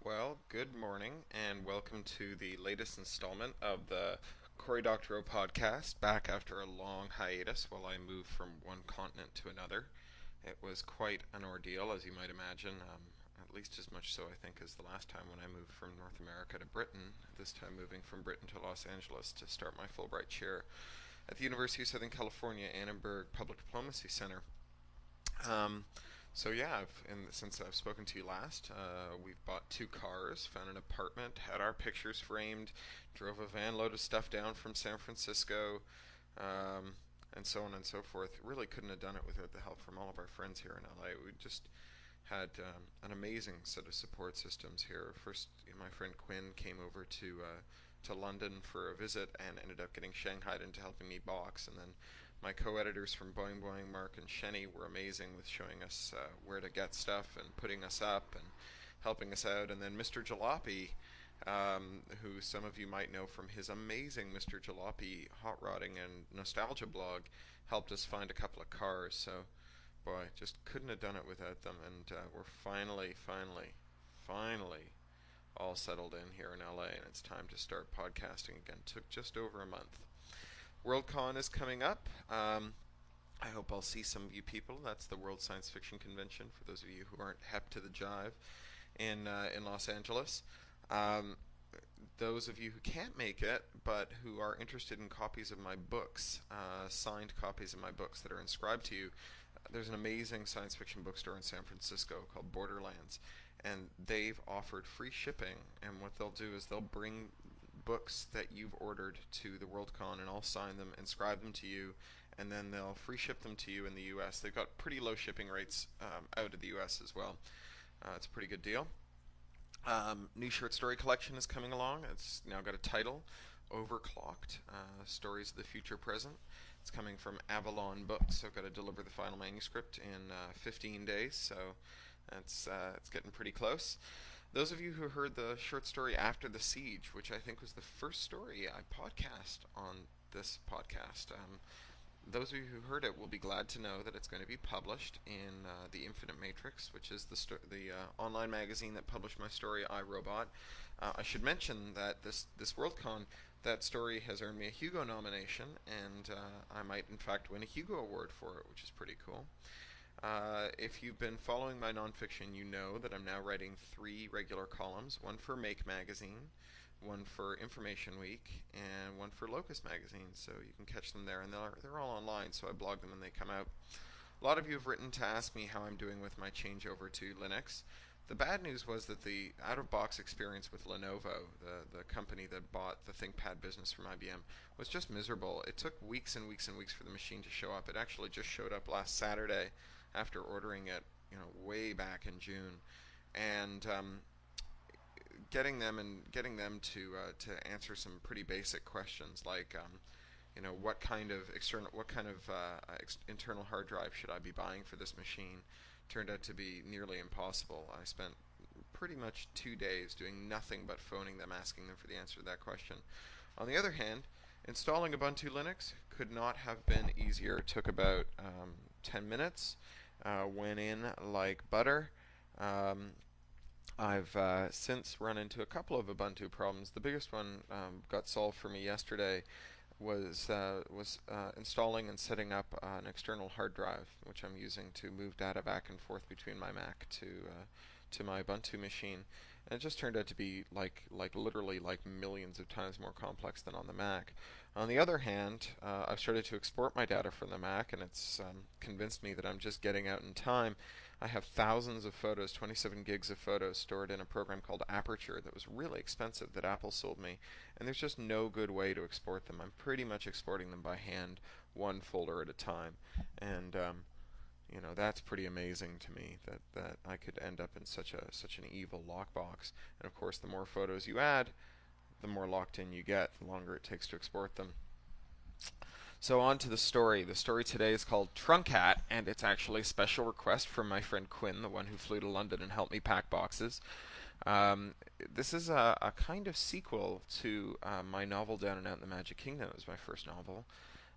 Well, good morning and welcome to the latest installment of the Cory Doctorow podcast, back after a long hiatus while I moved from one continent to another. It was quite an ordeal, as you might imagine, at least as much so, I think, as the last time when I moved from North America to Britain, this time moving from Britain to Los Angeles to start my Fulbright chair at the University of Southern California Annenberg Public Diplomacy Center. Um, so yeah, since I've spoken to you last, we've bought two cars, found an apartment, had our pictures framed, drove a van load of stuff down from San Francisco, um, and so on and so forth. Really couldn't have done it without the help from all of our friends here in LA. We just had an amazing set of support systems here. First, my friend Quinn came over to London for a visit and ended up getting shanghaied into helping me box. And then my co-editors from Boing Boing, Mark and Shenny, were amazing with showing us where to get stuff and putting us up and helping us out. And then Mr. Jalopy, who some of you might know from his amazing Mr. Jalopy hot rodding and nostalgia blog, helped us find a couple of cars. So boy, just couldn't have done it without them. And we're finally all settled in here in LA, and it's time to start podcasting again. Took just over a month. Worldcon is coming up. I hope I'll see some of you people. That's the World Science Fiction Convention, for those of you who aren't hep to the jive, in Los Angeles. Um, those of you who can't make it, but who are interested in copies of my books, signed copies of my books that are inscribed to you, there's an amazing science fiction bookstore in San Francisco called Borderlands, and they've offered free shipping. And what they'll do is they'll bring books that you've ordered to the Worldcon, and I'll sign them, inscribe them to you, and then they'll free ship them to you in the U.S. They've got pretty low shipping rates out of the U.S. as well. It's a pretty good deal. New short story collection is coming along. It's now got a title, Overclocked, Stories of the Future Present. It's coming from Avalon Books. I've got to deliver the final manuscript in 15 days, so it's getting pretty close. Those of you who heard the short story After the Siege, which I think was the first story I podcast on this podcast, those of you who heard it will be glad to know that it's going to be published in the Infinite Matrix, which is the online magazine that published my story, I, Robot. I should mention that this Worldcon, that story has earned me a Hugo nomination, and I might in fact win a Hugo Award for it, which is pretty cool. If you've been following my nonfiction, you know that I'm now writing 3 regular columns, one for Make Magazine, one for Information Week, and one for Locust Magazine. So you can catch them there, and they're all online, so I blog them when they come out. A lot of you have written to ask me how I'm doing with my changeover to Linux. The bad news was that the out-of-box experience with Lenovo, the company that bought the ThinkPad business from IBM, was just miserable. It took weeks and weeks and weeks for the machine to show up. It actually just showed up last Saturday after ordering it, way back in June, and getting them to answer some pretty basic questions like what kind of internal hard drive should I be buying for this machine, turned out to be nearly impossible. I spent pretty much 2 days doing nothing but phoning them, asking them for the answer to that question. On the other hand, installing Ubuntu Linux could not have been easier. It took about 10 minutes. Went in like butter. I've since run into a couple of Ubuntu problems. The biggest one got solved for me yesterday. Was installing and setting up an external hard drive, which I'm using to move data back and forth between my Mac to my Ubuntu machine. And it just turned out to be like literally like millions of times more complex than on the Mac. On the other hand, I've started to export my data from the Mac, and it's convinced me that I'm just getting out in time. I have thousands of photos, 27 gigs of photos stored in a program called Aperture that was really expensive that Apple sold me, and there's just no good way to export them. I'm pretty much exporting them by hand, one folder at a time, and that's pretty amazing to me that I could end up in such an evil lockbox. And of course, the more photos you add, the more locked in you get, the longer it takes to export them. So on to the story. The story today is called Truncat, and it's actually a special request from my friend Quinn, the one who flew to London and helped me pack boxes. This is a kind of sequel to my novel Down and Out in the Magic Kingdom. It was my first novel,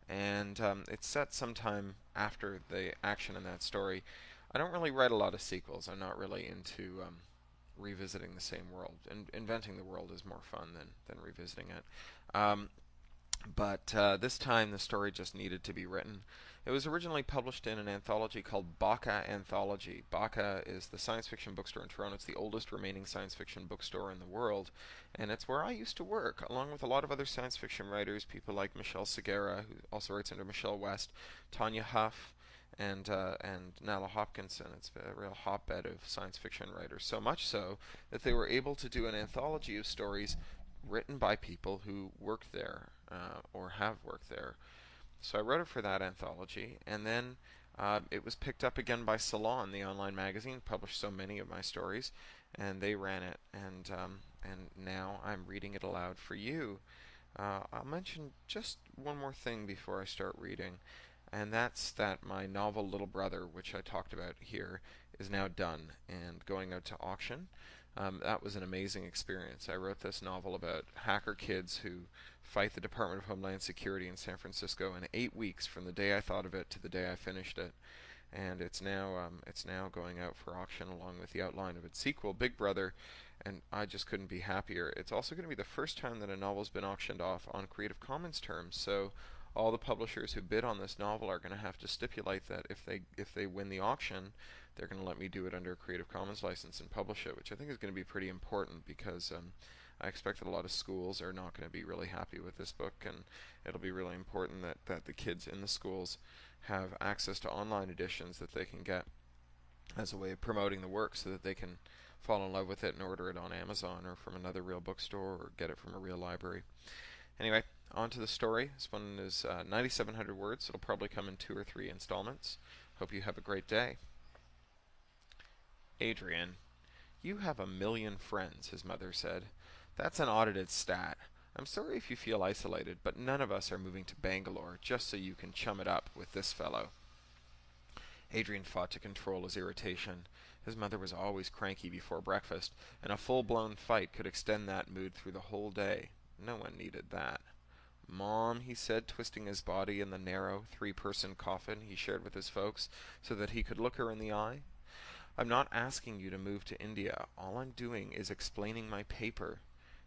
and it's set sometime after the action in that story. I don't really write a lot of sequels. I'm not really into revisiting the same world. And inventing the world is more fun than revisiting it. But this time the story just needed to be written. It was originally published in an anthology called Baka Anthology. Baka is the science fiction bookstore in Toronto. It's the oldest remaining science fiction bookstore in the world, and it's where I used to work, along with a lot of other science fiction writers, people like Michelle Segura, who also writes under Michelle West, Tanya Huff, and Nala Hopkinson. It's a real hotbed of science fiction writers, so much so that they were able to do an anthology of stories written by people who worked there or have worked there. So I wrote it for that anthology, and then it was picked up again by Salon, the online magazine, published so many of my stories, and they ran it, and now I'm reading it aloud for you. I'll mention just one more thing before I start reading, and that's that my novel Little Brother, which I talked about here, is now done and going out to auction. That was an amazing experience. I wrote this novel about hacker kids who fight the Department of Homeland Security in San Francisco in 8 weeks from the day I thought of it to the day I finished it. And it's now going out for auction along with the outline of its sequel, Big Brother, and I just couldn't be happier. It's also going to be the first time that a novel's been auctioned off on Creative Commons terms, so all the publishers who bid on this novel are going to have to stipulate that if they win the auction, they're going to let me do it under a Creative Commons license and publish it, which I think is going to be pretty important because I expect that a lot of schools are not going to be really happy with this book, and it'll be really important that the kids in the schools have access to online editions that they can get as a way of promoting the work so that they can fall in love with it and order it on Amazon or from another real bookstore or get it from a real library. Anyway, on to the story. This one is 9,700 words. It'll probably come in 2 or 3 installments. Hope you have a great day. Adrian, you have 1,000,000 friends, his mother said. That's an audited stat. I'm sorry if you feel isolated, but none of us are moving to Bangalore just so you can chum it up with this fellow. Adrian fought to control his irritation. His mother was always cranky before breakfast, and a full-blown fight could extend that mood through the whole day. No one needed that. Mom, he said, twisting his body in the narrow, 3-person coffin he shared with his folks so that he could look her in the eye. I'm not asking you to move to India. All I'm doing is explaining my paper.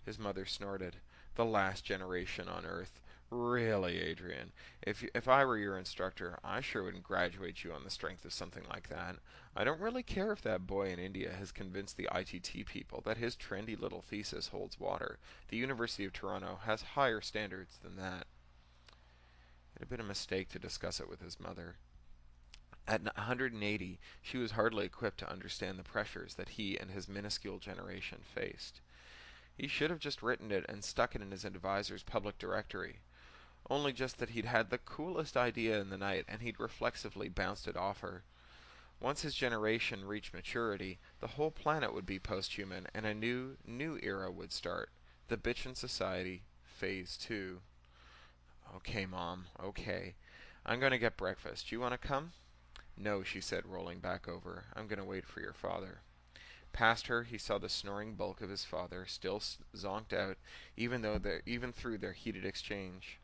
His mother snorted. The last generation on Earth. Really, Adrian? If I were your instructor, I sure wouldn't graduate you on the strength of something like that. I don't really care if that boy in India has convinced the ITT people that his trendy little thesis holds water. The University of Toronto has higher standards than that. It had been a mistake to discuss it with his mother. At 180, she was hardly equipped to understand the pressures that he and his minuscule generation faced. He should have just written it and stuck it in his advisor's public directory. Only just that he'd had the coolest idea in the night, and he'd reflexively bounced it off her. Once his generation reached maturity, the whole planet would be posthuman, and a new era would start. The Bitchin' Society, Phase 2. Okay, Mom, okay. I'm going to get breakfast. You want to come? No, she said, rolling back over. I'm going to wait for your father. Past her, he saw the snoring bulk of his father, still zonked out, even through their heated exchange.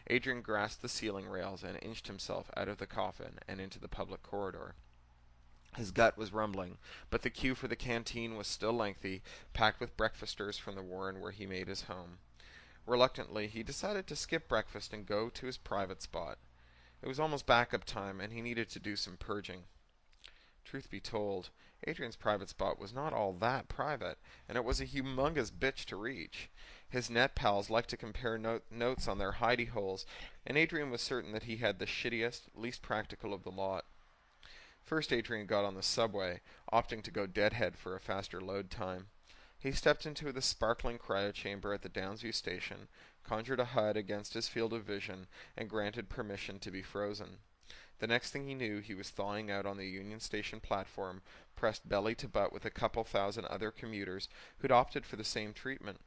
Adrian grasped the ceiling rails and inched himself out of the coffin and into the public corridor. His gut was rumbling, but the queue for the canteen was still lengthy, packed with breakfasters from the warren where he made his home. Reluctantly, he decided to skip breakfast and go to his private spot. It was almost backup time, and he needed to do some purging. Truth be told, Adrian's private spot was not all that private, and it was a humongous bitch to reach. His net pals liked to compare notes on their hidey holes, and Adrian was certain that he had the shittiest, least practical of the lot. First, Adrian got on the subway, opting to go deadhead for a faster load time. He stepped into the sparkling cryo chamber at the Downsview station, conjured a HUD against his field of vision, and granted permission to be frozen. The next thing he knew, he was thawing out on the Union Station platform, pressed belly to butt with a couple thousand other commuters who'd opted for the same treatment.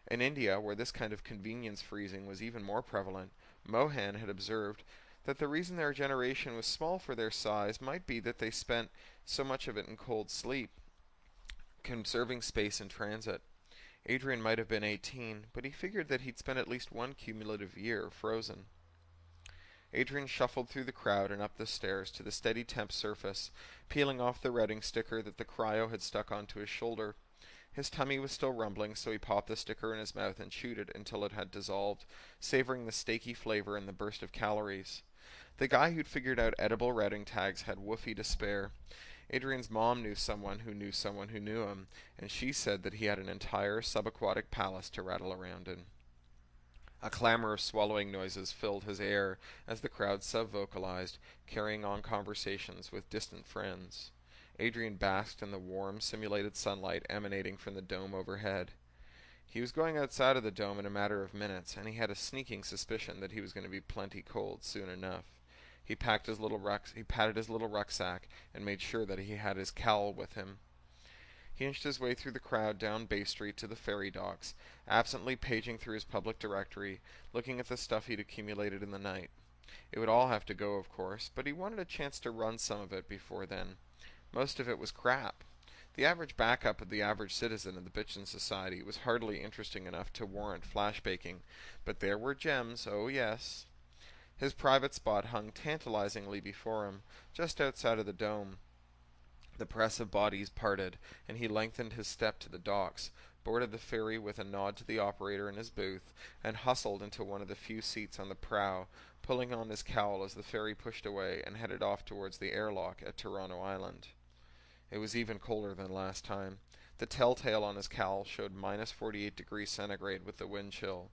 In India, where this kind of convenience freezing was even more prevalent, Mohan had observed that the reason their generation was small for their size might be that they spent so much of it in cold sleep, conserving space in transit. Adrian might have been 18, but he figured that he'd spent at least one cumulative year frozen. Adrian shuffled through the crowd and up the stairs to the steady temp surface, peeling off the routing sticker that the cryo had stuck onto his shoulder. His tummy was still rumbling, so he popped the sticker in his mouth and chewed it until it had dissolved, savoring the steaky flavor and the burst of calories. The guy who'd figured out edible routing tags had woofy to spare. Adrian's mom knew someone who knew someone who knew him, and she said that he had an entire subaquatic palace to rattle around in. A clamor of swallowing noises filled his air as the crowd sub-vocalized, carrying on conversations with distant friends. Adrian basked in the warm, simulated sunlight emanating from the dome overhead. He was going outside of the dome in a matter of minutes, and he had a sneaking suspicion that he was going to be plenty cold soon enough. He patted his little rucksack and made sure that he had his cowl with him. He inched his way through the crowd down Bay Street to the ferry docks, absently paging through his public directory, looking at the stuff he'd accumulated in the night. It would all have to go, of course, but he wanted a chance to run some of it before then. Most of it was crap. The average backup of the average citizen of the Bitchin' Society was hardly interesting enough to warrant flashbaking, but there were gems, oh yes. His private spot hung tantalizingly before him, just outside of the dome. The press of bodies parted, and he lengthened his step to the docks, boarded the ferry with a nod to the operator in his booth, and hustled into one of the few seats on the prow, pulling on his cowl as the ferry pushed away and headed off towards the airlock at Toronto Island. It was even colder than last time. The telltale on his cowl showed minus 48 degrees centigrade with the wind chill.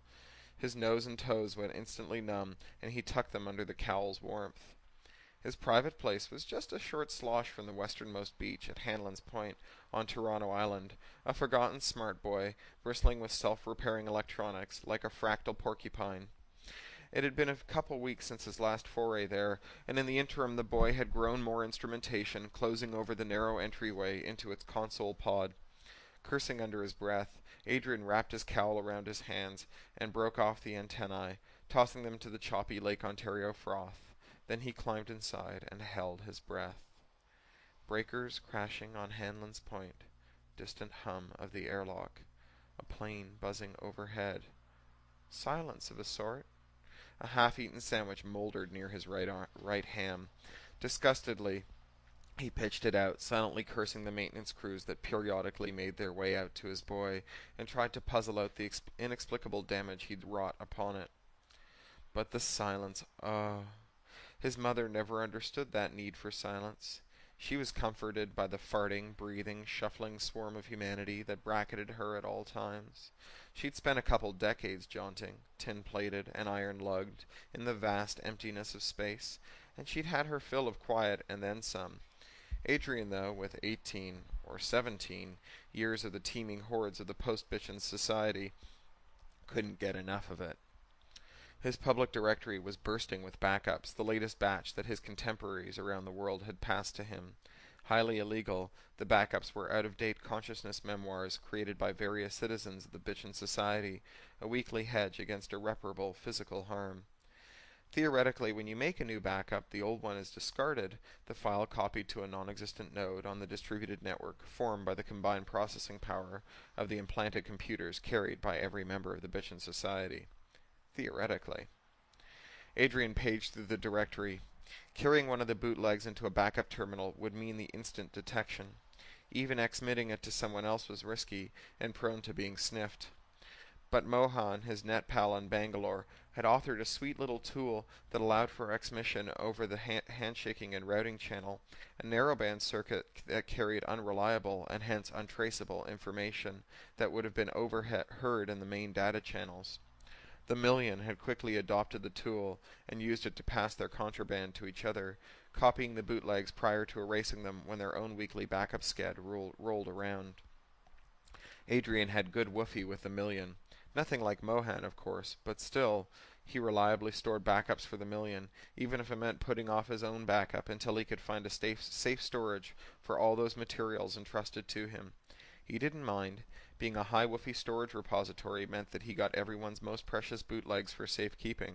His nose and toes went instantly numb, and he tucked them under the cowl's warmth. His private place was just a short slosh from the westernmost beach at Hanlon's Point on Toronto Island, a forgotten smart boy, bristling with self-repairing electronics like a fractal porcupine. It had been a couple weeks since his last foray there, and in the interim the boy had grown more instrumentation, closing over the narrow entryway into its console pod. Cursing under his breath, Adrian wrapped his cowl around his hands and broke off the antennae, tossing them to the choppy Lake Ontario froth. Then he climbed inside and held his breath. Breakers crashing on Hanlon's Point, distant hum of the airlock, a plane buzzing overhead. Silence of a sort. A half-eaten sandwich mouldered near his right ham. Disgustedly, he pitched it out, silently cursing the maintenance crews that periodically made their way out to his boy, and tried to puzzle out the inexplicable damage he'd wrought upon it. But the silence, oh! His mother never understood that need for silence. She was comforted by the farting, breathing, shuffling swarm of humanity that bracketed her at all times. She'd spent a couple decades jaunting, tin-plated and iron-lugged, in the vast emptiness of space, and she'd had her fill of quiet and then some. Adrian, though, with 18 or 17 years of the teeming hordes of the post-Bitchin' Society, couldn't get enough of it. His public directory was bursting with backups, the latest batch that his contemporaries around the world had passed to him. Highly illegal, the backups were out-of-date consciousness memoirs created by various citizens of the Bitchin' Society, a weekly hedge against irreparable physical harm. Theoretically, when you make a new backup, the old one is discarded, the file copied to a non-existent node on the distributed network formed by the combined processing power of the implanted computers carried by every member of the Bitchin' Society. Theoretically. Adrian paged through the directory. Carrying one of the bootlegs into a backup terminal would mean the instant detection. Even exmitting it to someone else was risky and prone to being sniffed. But Mohan, his net pal in Bangalore, had authored a sweet little tool that allowed for exmission over the handshaking and routing channel, a narrowband circuit that carried unreliable and hence untraceable information that would have been overheard in the main data channels. The Million had quickly adopted the tool and used it to pass their contraband to each other, copying the bootlegs prior to erasing them when their own weekly backup scad rolled around. Adrian had good woofy with the Million. Nothing like Mohan, of course, but still, he reliably stored backups for the Million, even if it meant putting off his own backup until he could find a safe storage for all those materials entrusted to him. He didn't mind. Being a high woofy storage repository meant that he got everyone's most precious bootlegs for safekeeping.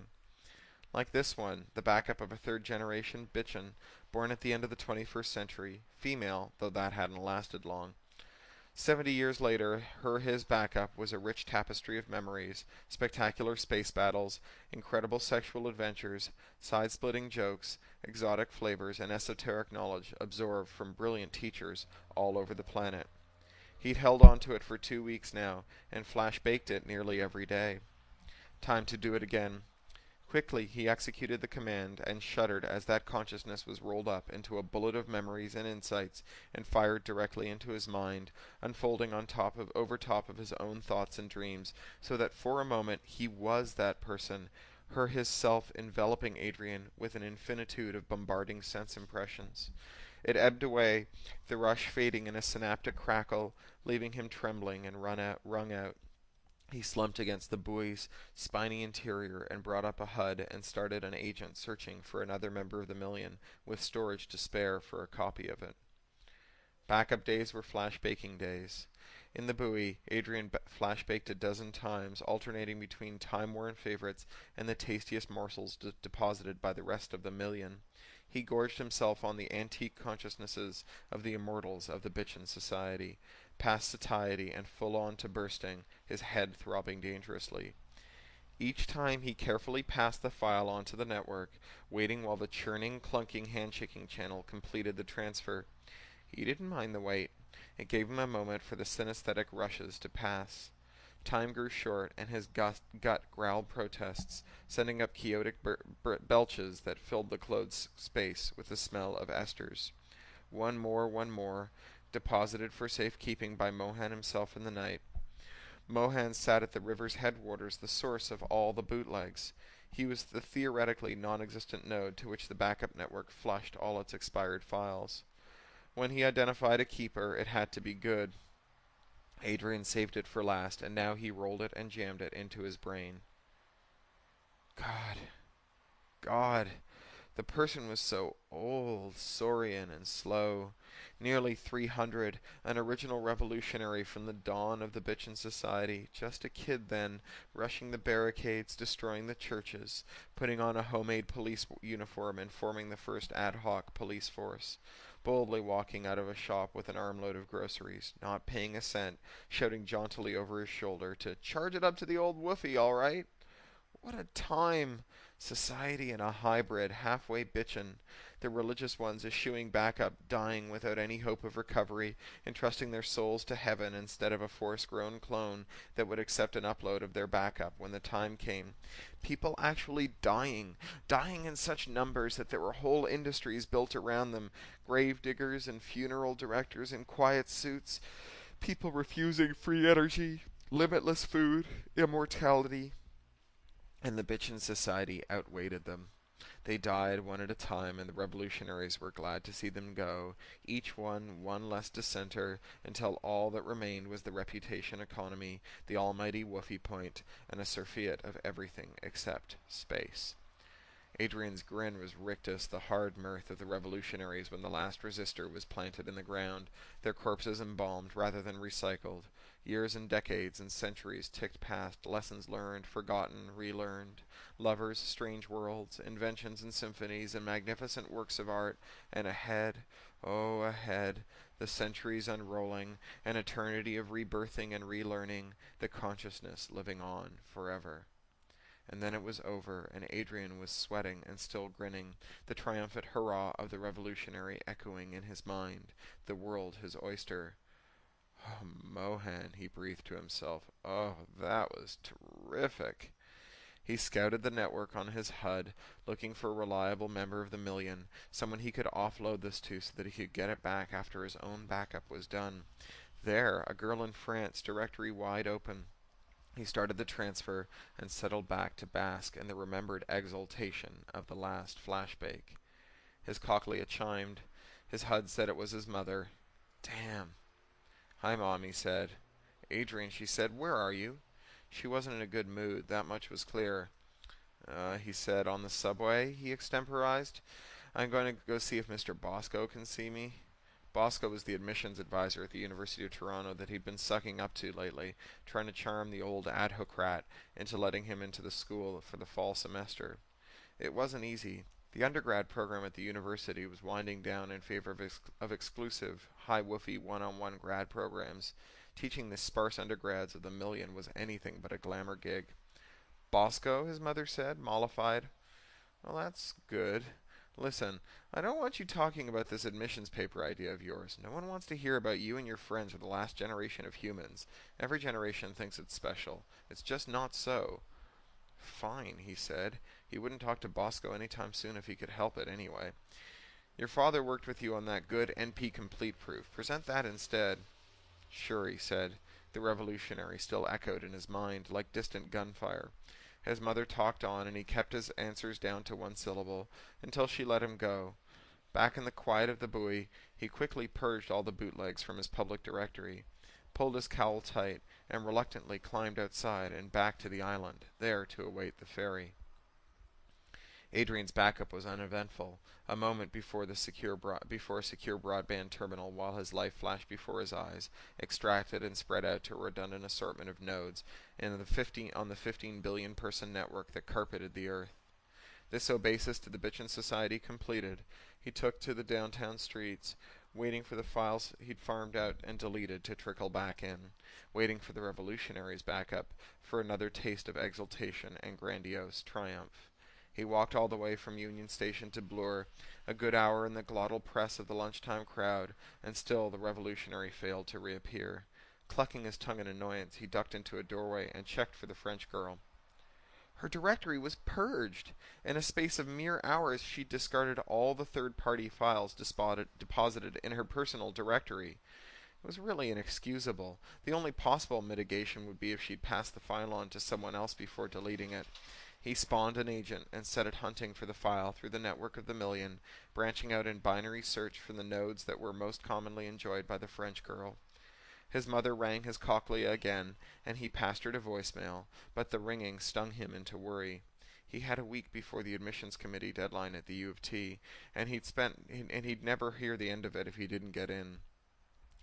Like this one, the backup of a third-generation Bitchin', born at the end of the 21st century, female, though that hadn't lasted long. 70 years later, his backup was a rich tapestry of memories, spectacular space battles, incredible sexual adventures, side-splitting jokes, exotic flavors, and esoteric knowledge absorbed from brilliant teachers all over the planet. He'd held on to it for 2 weeks now, and flash-baked it nearly every day. Time to do it again. Quickly he executed the command, and shuddered as that consciousness was rolled up into a bullet of memories and insights and fired directly into his mind, unfolding over top of his own thoughts and dreams, so that for a moment he was that person, his self enveloping Adrian with an infinitude of bombarding sense impressions. It ebbed away, the rush fading in a synaptic crackle, leaving him trembling and wrung out. He slumped against the buoy's spiny interior and brought up a HUD and started an agent searching for another member of the million with storage to spare for a copy of it. Backup days were flash-baking days. In the buoy, Adrian flash-baked a dozen times, alternating between time-worn favorites and the tastiest morsels deposited by the rest of the million. He gorged himself on the antique consciousnesses of the immortals of the Bitchin' Society, past satiety and full on to bursting, his head throbbing dangerously. Each time he carefully passed the file onto the network, waiting while the churning, clunking handshaking channel completed the transfer. He didn't mind the wait. It gave him a moment for the synesthetic rushes to pass. Time grew short, and his gut growled protests, sending up chaotic belches that filled the closed space with the smell of esters. One more, deposited for safekeeping by Mohan himself in the night. Mohan sat at the river's headwaters, the source of all the bootlegs. He was the theoretically non-existent node to which the backup network flushed all its expired files. When he identified a keeper, it had to be good. Adrian saved it for last, and now he rolled it and jammed it into his brain. God. The person was so old, saurian, and slow. Nearly 300, an original revolutionary from the dawn of the Bitchin' Society, just a kid then, rushing the barricades, destroying the churches, putting on a homemade police uniform and forming the first ad hoc police force. Boldly walking out of a shop with an armload of groceries, not paying a cent, shouting jauntily over his shoulder to charge it up to the old woofy, all right? What a time! Society in a hybrid, halfway bitchin'. The religious ones eschewing backup, dying without any hope of recovery, entrusting their souls to heaven instead of a force-grown clone that would accept an upload of their backup when the time came. People actually dying in such numbers that there were whole industries built around them, grave diggers and funeral directors in quiet suits, people refusing free energy, limitless food, immortality. And the Bitchin' Society outweighted them. They died one at a time, and the revolutionaries were glad to see them go, each one less dissenter, until all that remained was the reputation economy, the almighty woofy point, and a surfeit of everything except space. Adrian's grin was rictus, the hard mirth of the revolutionaries when the last resistor was planted in the ground, their corpses embalmed rather than recycled. Years and decades and centuries ticked past, lessons learned, forgotten, relearned. Lovers, strange worlds, inventions and symphonies, and magnificent works of art, and ahead, oh ahead, the centuries unrolling, an eternity of rebirthing and relearning, the consciousness living on forever. And then it was over, and Adrian was sweating and still grinning, the triumphant hurrah of the revolutionary echoing in his mind, the world his oyster. Oh, Mohan, he breathed to himself. Oh, that was terrific. He scouted the network on his HUD, looking for a reliable member of the million, someone he could offload this to so that he could get it back after his own backup was done. There, a girl in France, directory wide open. He started the transfer and settled back to bask in the remembered exultation of the last flashbake. His cochlea chimed. His HUD said it was his mother. Damn. Hi, Mom, he said. Adrian, she said, where are you? She wasn't in a good mood, that much was clear. He said, on the subway, he extemporized. I'm going to go see if Mr. Bosco can see me. Bosco was the admissions advisor at the University of Toronto that he'd been sucking up to lately, trying to charm the old adhocrat into letting him into the school for the fall semester. It wasn't easy. The undergrad program at the university was winding down in favor of exclusive, high-woofy one-on-one grad programs. Teaching the sparse undergrads of the million was anything but a glamour gig. Bosco, his mother said, mollified. Well, that's good. Listen, I don't want you talking about this admissions paper idea of yours. No one wants to hear about you and your friends are the last generation of humans. Every generation thinks it's special. It's just not so. Fine, he said. He wouldn't talk to Bosco any time soon if he could help it anyway. Your father worked with you on that good NP complete proof. Present that instead. Sure, he said. The revolutionary still echoed in his mind like distant gunfire. His mother talked on, and he kept his answers down to one syllable, until she let him go. Back in the quiet of the buoy, he quickly purged all the bootlegs from his public directory, pulled his cowl tight, and reluctantly climbed outside and back to the island, there to await the ferry. Adrian's backup was uneventful. A moment before a secure broadband terminal, while his life flashed before his eyes, extracted and spread out to a redundant assortment of nodes on the 15 billion person network that carpeted the earth. This oasis to the Bitchin' Society completed, he took to the downtown streets, waiting for the files he'd farmed out and deleted to trickle back in, waiting for the revolutionaries' backup for another taste of exultation and grandiose triumph. He walked all the way from Union Station to Bloor, a good hour in the glottal press of the lunchtime crowd, and still the revolutionary failed to reappear. Clucking his tongue in annoyance, he ducked into a doorway and checked for the French girl. Her directory was purged. In a space of mere hours, she'd discarded all the third-party files deposited in her personal directory. It was really inexcusable. The only possible mitigation would be if she'd passed the file on to someone else before deleting it. He spawned an agent and set it hunting for the file through the network of the million, branching out in binary search for the nodes that were most commonly enjoyed by the French girl. His mother rang his cochlea again, and he passed her to voicemail, but the ringing stung him into worry. He had a week before the admissions committee deadline at the U of T, and he'd never hear the end of it if he didn't get in.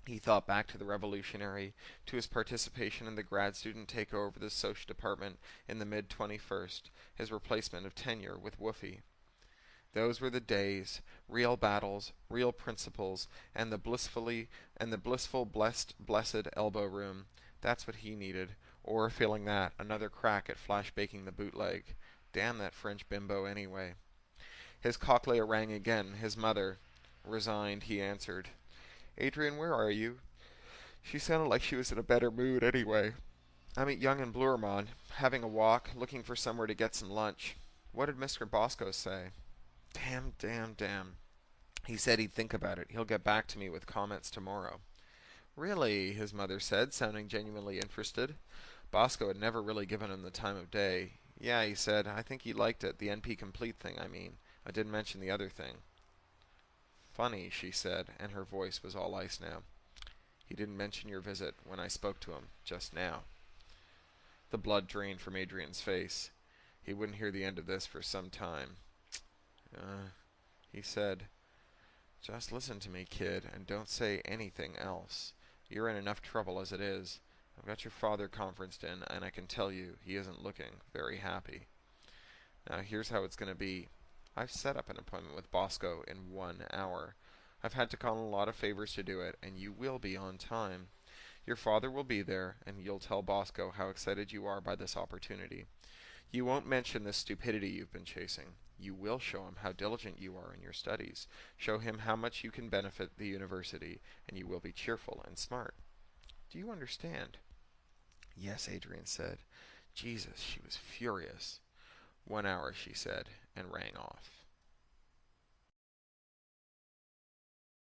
He thought back to the revolutionary, to his participation in the grad student takeover of the social department in the mid-21st, his replacement of tenure with Woofy. Those were the days, real battles, real principles, and the blissful, blessed elbow room. That's what he needed. Or, failing that, another crack at flash baking the bootleg. Damn that French bimbo anyway. His cochlea rang again. His mother. Resigned, he answered. Adrian, where are you? She sounded like she was in a better mood anyway. I'm at Young and Bloormont, having a walk, looking for somewhere to get some lunch. What did Mr. Bosco say? Damn. He said he'd think about it. He'll get back to me with comments tomorrow. Really? His mother said, sounding genuinely interested. Bosco had never really given him the time of day. Yeah, he said, I think he liked it. The NP complete thing, I mean. I didn't mention the other thing. Funny, she said, and her voice was all ice now. He didn't mention your visit when I spoke to him just now. The blood drained from Adrian's face. He wouldn't hear the end of this for some time. He said, just listen to me, kid, and don't say anything else. You're in enough trouble as it is. I've got your father conferenced in, and I can tell you he isn't looking very happy. Now here's how it's going to be. I've set up an appointment with Bosco in 1 hour. I've had to call in a lot of favors to do it, and you will be on time. Your father will be there, and you'll tell Bosco how excited you are by this opportunity. You won't mention the stupidity you've been chasing. You will show him how diligent you are in your studies. Show him how much you can benefit the university, and you will be cheerful and smart. Do you understand? Yes, Adrian said. Jesus, she was furious. 1 hour, she said, and rang off.